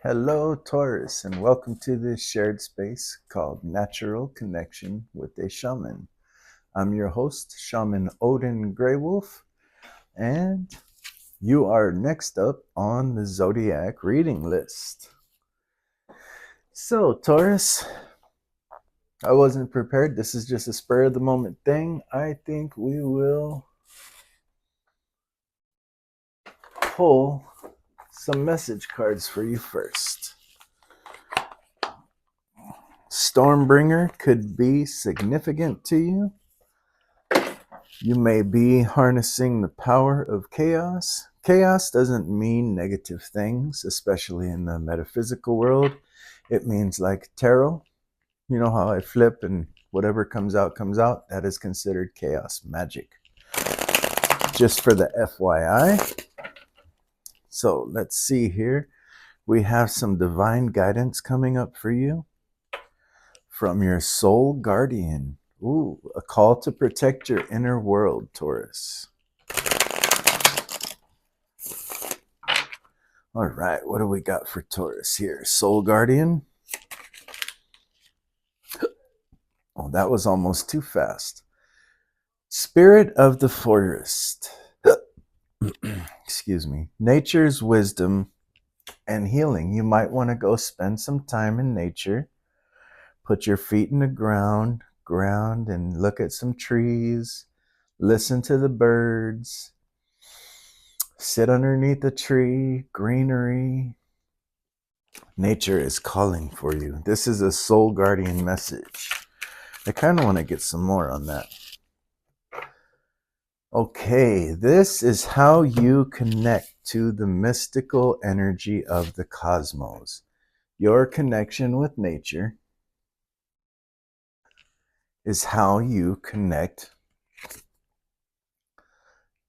Hello, Taurus, and welcome to this shared space called Natural Connection with a Shaman. I'm your host, Shaman Odin Greywolf, and you are next up on the Zodiac reading list. So, Taurus, I wasn't prepared. This is just a spur of the moment thing. I think we will pull some message cards for you first. Stormbringer could be significant to you. You may be harnessing the power of chaos. Chaos doesn't mean negative things, especially in the metaphysical world. It means like tarot. You know how I flip and whatever comes out, comes out? That is considered chaos magic. Just for the FYI. So let's see here. We have some divine guidance coming up for you from your soul guardian. Ooh, a call to protect your inner world, Taurus. All right, what do we got for Taurus here? Soul Guardian. Oh, that was almost too fast. Spirit of the forest. Excuse me. Nature's wisdom and healing. You might want to go spend some time in nature. Put your feet in the ground and look at some trees. Listen to the birds. Sit underneath a tree, greenery. Nature is calling for you. This is a soul guardian message. I kind of want to get some more on that. Okay, this is how you connect to the mystical energy of the cosmos. Your connection with nature is how you connect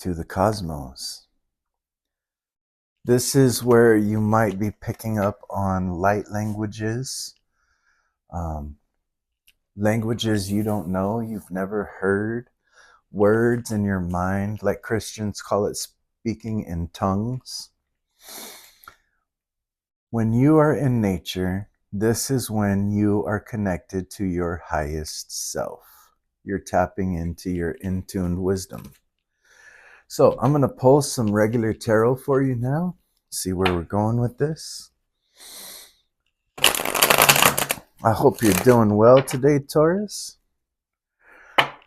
to the cosmos. This is where you might be picking up on light languages, languages you don't know, you've never heard, words in your mind, like Christians call it speaking in tongues. When you are in nature, this is when you are connected to your highest self. You're tapping into your in-tuned wisdom. So I'm going to pull some regular tarot for you now. See where we're going with this. I hope you're doing well today, Taurus.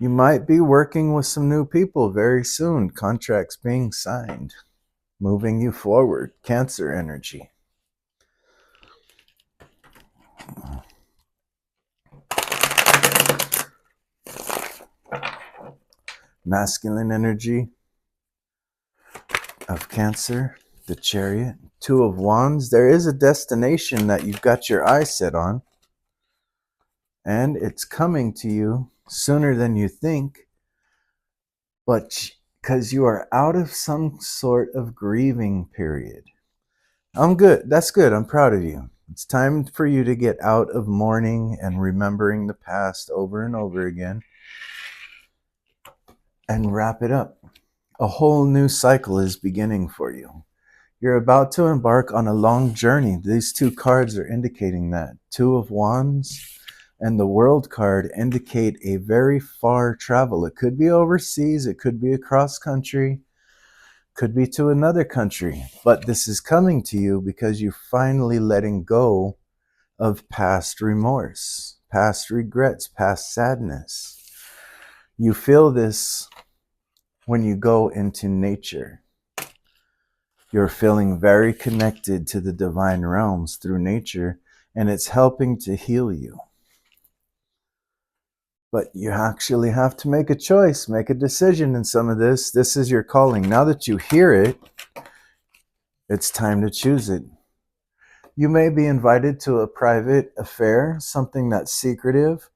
You might be working with some new people very soon. Contracts being signed, moving you forward. Cancer energy. Masculine energy of Cancer, the Chariot, Two of Wands. There is a destination that you've got your eye set on, and it's coming to you sooner than you think, but because you are out of some sort of grieving period. I'm good. That's good. I'm proud of you. It's time for you to get out of mourning and remembering the past over and over again and wrap it up. A whole new cycle is beginning for you. You're about to embark on a long journey. These two cards are indicating that. Two of Wands and the World card indicate a very far travel. It could be overseas, it could be across country, could be to another country. But this is coming to you because you're finally letting go of past remorse, past regrets, past sadness. You feel this when you go into nature. You're feeling very connected to the divine realms through nature, and it's helping to heal you. But you actually have to make a choice, make a decision in some of this. This is your calling. Now that you hear it, it's time to choose it. You may be invited to a private affair, something that's secretive.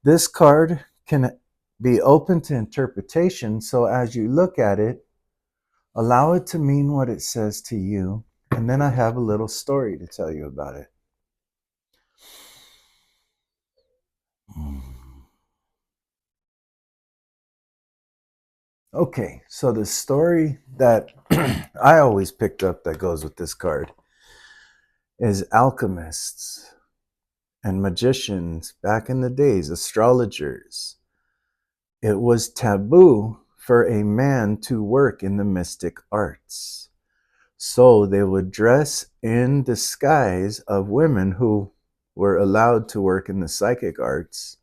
This card can be open to interpretation, so as you look at it, allow it to mean what it says to you, and then I have a little story to tell you about it. Okay, so the story that I always picked up that goes with this card is alchemists and magicians back in the days, astrologers. It was taboo for a man to work in the mystic arts. So they would dress in disguise of women who were allowed to work in the psychic arts,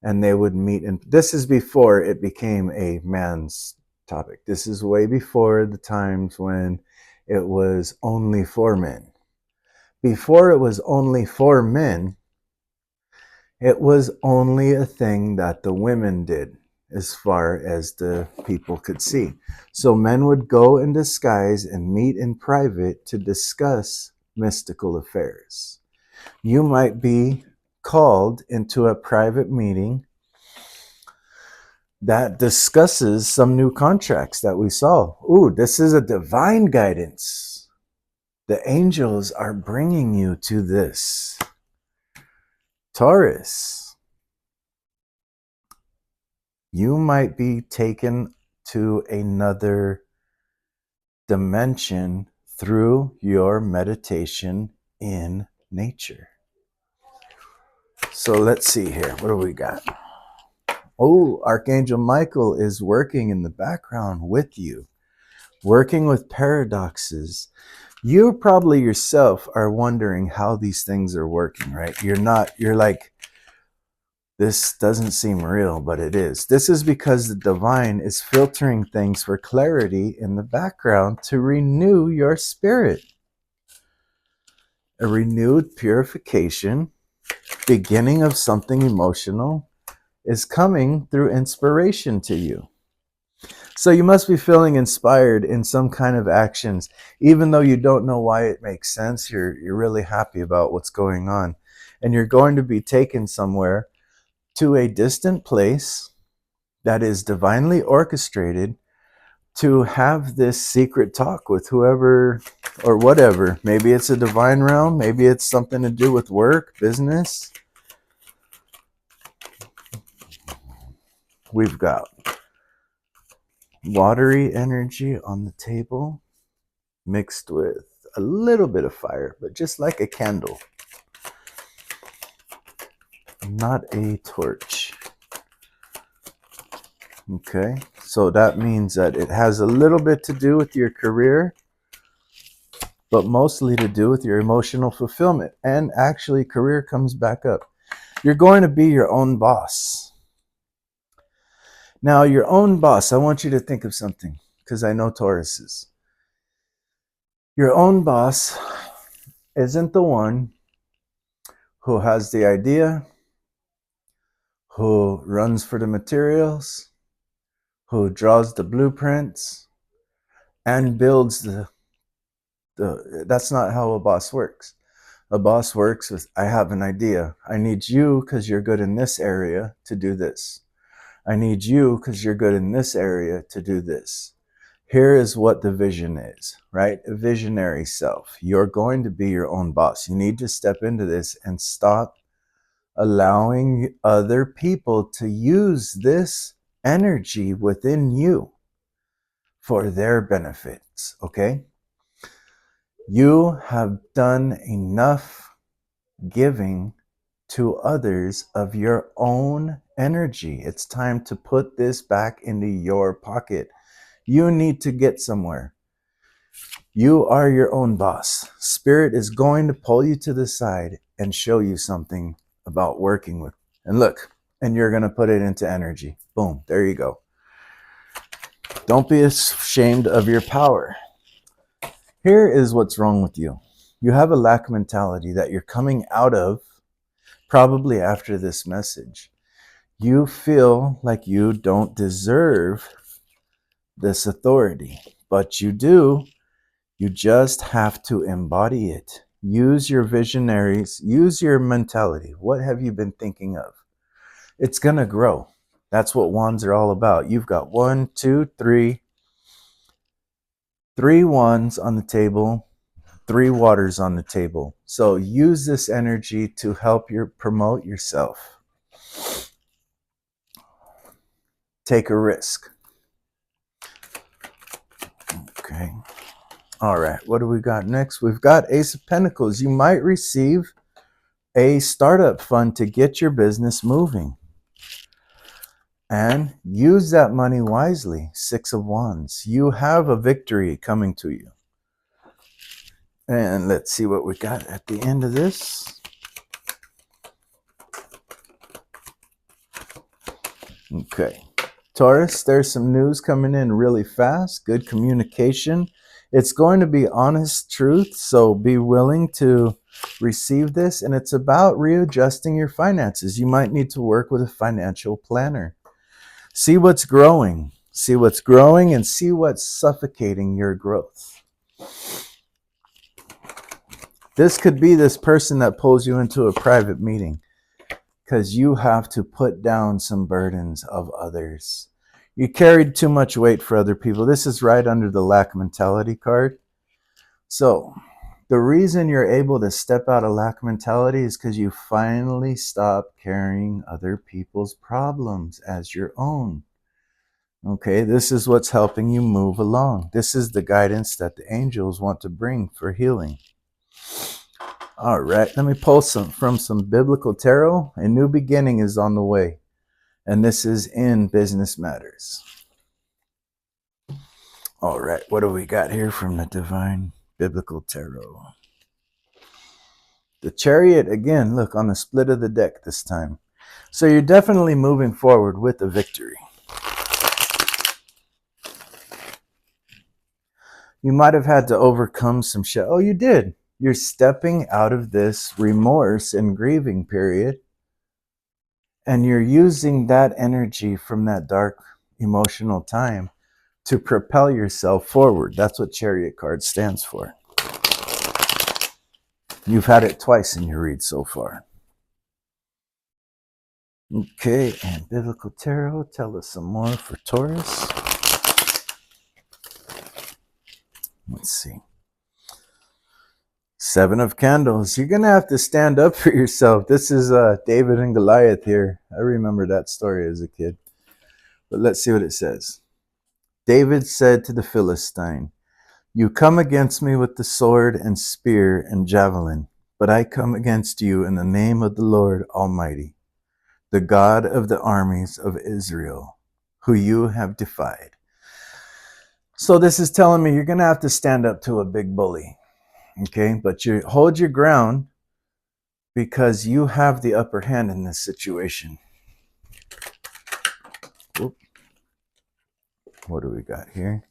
and they would meet. And this is before it became a man's topic. This is way before the times when it was only for men. Before it was only for men, it was only a thing that the women did, as far as the people could see. So men would go in disguise and meet in private to discuss mystical affairs. You might be called into a private meeting that discusses some new contracts that we saw. Ooh, this is a divine guidance. The angels are bringing you to this. Taurus, you might be taken to another dimension through your meditation in nature. So let's see here. What do we got? Oh, Archangel Michael is working in the background with you, working with paradoxes. You probably yourself are wondering how these things are working, right? You're like, this doesn't seem real, but it is. This is because the divine is filtering things for clarity in the background to renew your spirit. A renewed purification, beginning of something emotional, is coming through inspiration to you. So you must be feeling inspired in some kind of actions, even though you don't know why it makes sense. You're really happy about what's going on, and you're going to be taken somewhere to a distant place that is divinely orchestrated to have this secret talk with whoever or whatever. Maybe it's a divine realm. Maybe it's something to do with work, business. We've got watery energy on the table mixed with a little bit of fire, but just like a candle, not a torch. Okay, so that means that it has a little bit to do with your career, but mostly to do with your emotional fulfillment. And actually, career comes back up. You're going to be your own boss. Now, your own boss, I want you to think of something, because I know Tauruses. Your own boss isn't the one who has the idea, who runs for the materials, who draws the blueprints, and builds that's not how a boss works. A boss works with, I have an idea. I need you because you're good in this area to do this. I need you because you're good in this area to do this. Here is what the vision is, right? A visionary self. You're going to be your own boss. You need to step into this and stop allowing other people to use this energy within you for their benefits, okay? You have done enough giving to others of your own energy. It's time to put this back into your pocket. You need to get somewhere. You are your own boss. Spirit is going to pull you to the side and show you something about working with. And look, and you're going to put it into energy. Boom, there you go. Don't be ashamed of your power. Here is what's wrong with you. You have a lack mentality that you're coming out of probably after this message. You feel like you don't deserve this authority, but you do. You just have to embody it. Use your visionaries, use your mentality. What have you been thinking of? It's going to grow. That's what wands are all about. You've got 1, 2, 3, 3 wands on the table, 3 waters on the table. So use this energy to help you promote yourself. Take a risk. Okay. All right, what do we got next? We've got Ace of Pentacles. You might receive a startup fund to get your business moving. And use that money wisely. Six of Wands. You have a victory coming to you. And let's see what we got at the end of this. Okay. Taurus, there's some news coming in really fast. Good communication. It's going to be honest truth, so be willing to receive this. And it's about readjusting your finances. You might need to work with a financial planner. See what's growing. See what's growing and see what's suffocating your growth. This could be this person that pulls you into a private meeting because you have to put down some burdens of others. You carried too much weight for other people. This is right under the lack mentality card. So the reason you're able to step out of lack mentality is because you finally stop carrying other people's problems as your own. Okay, this is what's helping you move along. This is the guidance that the angels want to bring for healing. All right, let me pull from some biblical tarot. A new beginning is on the way, and this is in business matters. All right, what do we got here from the divine biblical tarot? The Chariot, again, look, on the split of the deck this time. So you're definitely moving forward with a victory. You might have had to overcome some shit. Oh, you did. You're stepping out of this remorse and grieving period. And you're using that energy from that dark emotional time to propel yourself forward. That's what Chariot card stands for. You've had it twice in your read so far. Okay, and Biblical Tarot, tell us some more for Taurus. Let's see. Seven of Candles. You're going to have to stand up for yourself. This is David and Goliath here. I remember that story as a kid. But let's see what it says. David said to the Philistine, "You come against me with the sword and spear and javelin, but I come against you in the name of the Lord Almighty, the God of the armies of Israel, who you have defied." So this is telling me you're going to have to stand up to a big bully. Okay, but you hold your ground because you have the upper hand in this situation. Oop. What do we got here?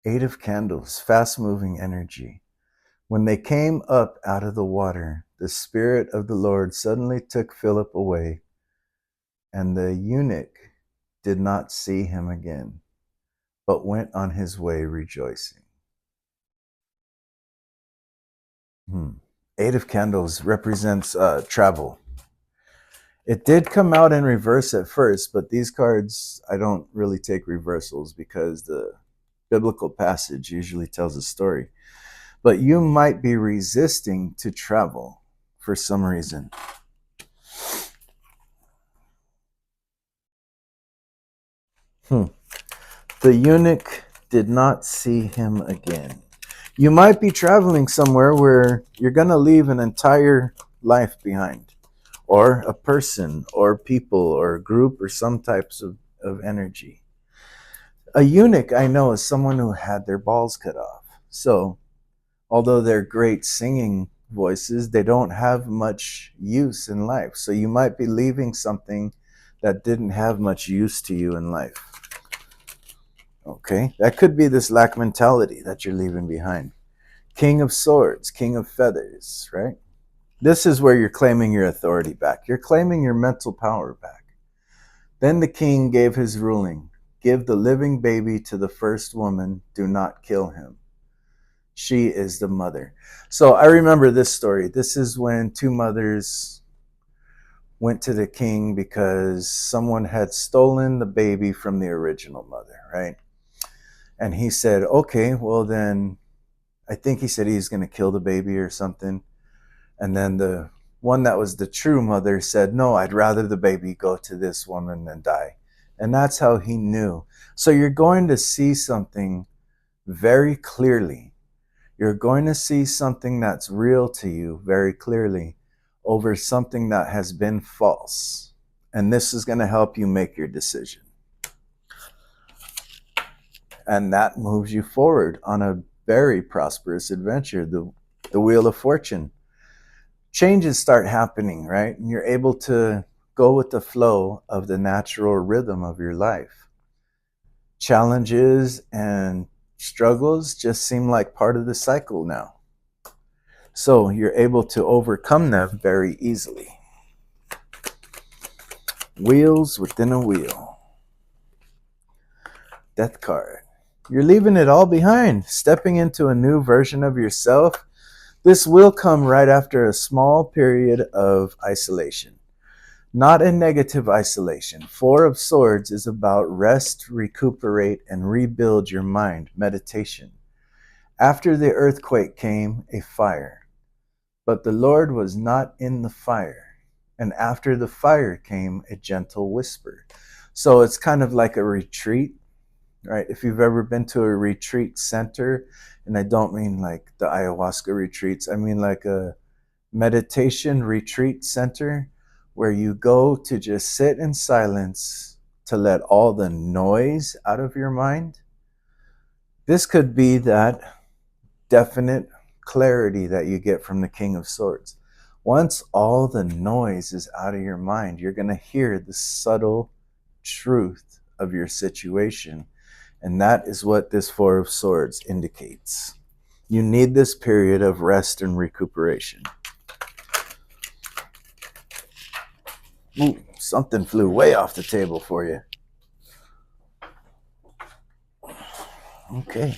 Eight of Candles, fast-moving energy. When they came up out of the water, the Spirit of the Lord suddenly took Philip away, and the eunuch did not see him again, but went on his way rejoicing. Eight of Candles represents travel. It did come out in reverse at first, but these cards, I don't really take reversals because the biblical passage usually tells a story. But you might be resisting to travel for some reason. The eunuch did not see him again. You might be traveling somewhere where you're going to leave an entire life behind, or a person, or people, or a group, or some types of energy. A eunuch, I know, is someone who had their balls cut off. So, although they're great singing voices, they don't have much use in life. So you might be leaving something that didn't have much use to you in life. Okay, that could be this lack mentality that you're leaving behind. King of Swords, King of Feathers, right? This is where you're claiming your authority back. You're claiming your mental power back. Then the king gave his ruling. Give the living baby to the first woman. Do not kill him. She is the mother. So I remember this story. This is when two mothers went to the king because someone had stolen the baby from the original mother, right? And he said, okay, well then, I think he said he's going to kill the baby or something. And then the one that was the true mother said, no, I'd rather the baby go to this woman than die. And that's how he knew. So you're going to see something very clearly. You're going to see something that's real to you very clearly over something that has been false. And this is going to help you make your decision. And that moves you forward on a very prosperous adventure, the Wheel of Fortune. Changes start happening, right? And you're able to go with the flow of the natural rhythm of your life. Challenges and struggles just seem like part of the cycle now. So you're able to overcome them very easily. Wheels within a wheel. Death card. You're leaving it all behind, stepping into a new version of yourself. This will come right after a small period of isolation. Not a negative isolation. Four of Swords is about rest, recuperate, and rebuild your mind, meditation. After the earthquake came a fire, but the Lord was not in the fire. And after the fire came a gentle whisper. So it's kind of like a retreat, right? If you've ever been to a retreat center, and I don't mean like the ayahuasca retreats, I mean like a meditation retreat center where you go to just sit in silence to let all the noise out of your mind. This could be that definite clarity that you get from the King of Swords. Once all the noise is out of your mind, you're going to hear the subtle truth of your situation. And that is what this Four of Swords indicates. You need this period of rest and recuperation. Ooh, something flew way off the table for you. Okay.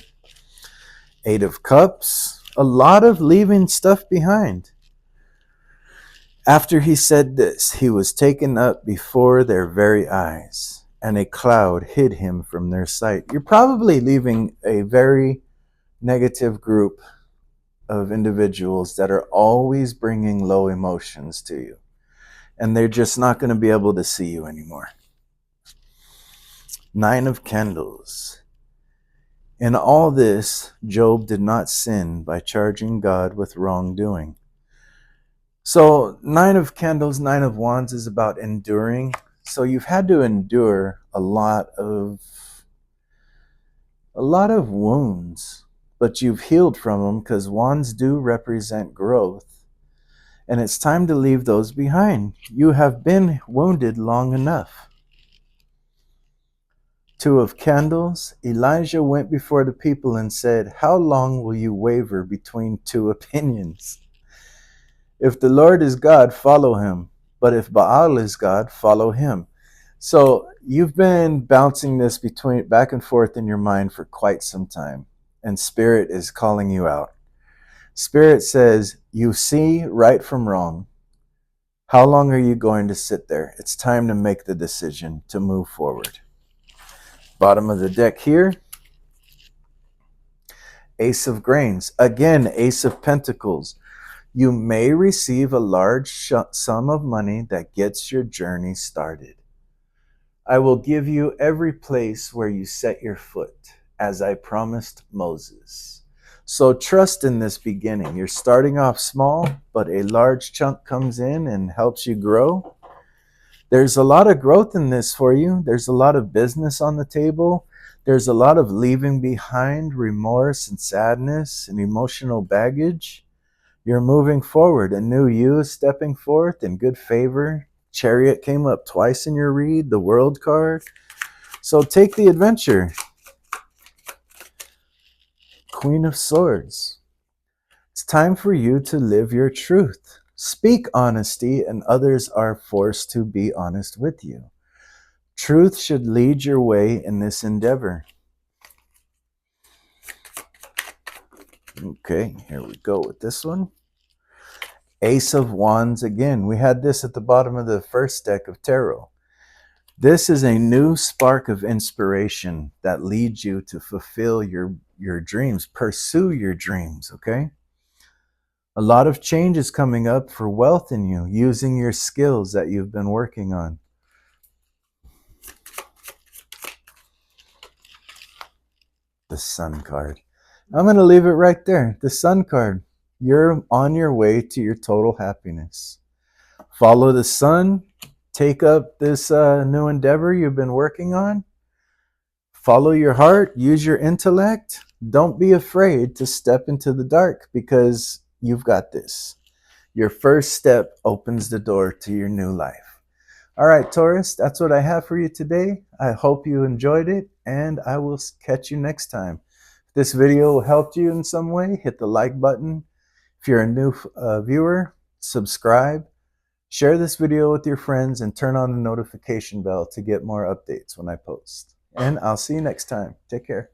Eight of Cups. A lot of leaving stuff behind. After he said this, he was taken up before their very eyes, and a cloud hid him from their sight. You're probably leaving a very negative group of individuals that are always bringing low emotions to you, and they're just not going to be able to see you anymore. Nine of Candles. In all this, Job did not sin by charging God with wrongdoing. So Nine of Candles, Nine of Wands is about enduring. So you've had to endure a lot of wounds, but you've healed from them because wands do represent growth. And it's time to leave those behind. You have been wounded long enough. Two of Candles. Elijah went before the people and said, "How long will you waver between two opinions? If the Lord is God, follow him. But if Baal is God, follow him." So you've been bouncing this back and forth in your mind for quite some time. And Spirit is calling you out. Spirit says, you see right from wrong. How long are you going to sit there? It's time to make the decision to move forward. Bottom of the deck here. Ace of Grains. Again, Ace of Pentacles. You may receive a large sum of money that gets your journey started. I will give you every place where you set your foot, as I promised Moses. So trust in this beginning. You're starting off small, but a large chunk comes in and helps you grow. There's a lot of growth in this for you. There's a lot of business on the table. There's a lot of leaving behind remorse and sadness and emotional baggage. You're moving forward. A new you is stepping forth in good favor. Chariot came up twice in your read, the World card. So take the adventure. Queen of Swords. It's time for you to live your truth. Speak honesty, and others are forced to be honest with you. Truth should lead your way in this endeavor. Okay, here we go with this one. Ace of Wands again. We had this at the bottom of the first deck of tarot. This is a new spark of inspiration that leads you to fulfill your dreams. Pursue your dreams, okay? A lot of change is coming up for wealth in you, using your skills that you've been working on. the Sun card. I'm going to leave it right there. The Sun card. You're on your way to your total happiness. Follow the sun. Take up this new endeavor you've been working on. Follow your heart. Use your intellect. Don't be afraid to step into the dark because you've got this. Your first step opens the door to your new life. All right, Taurus, that's what I have for you today. I hope you enjoyed it, and I will catch you next time. If this video helped you in some way, hit the like button. If you're a new viewer, subscribe. Share this video with your friends and turn on the notification bell to get more updates when I post. And I'll see you next time. Take care.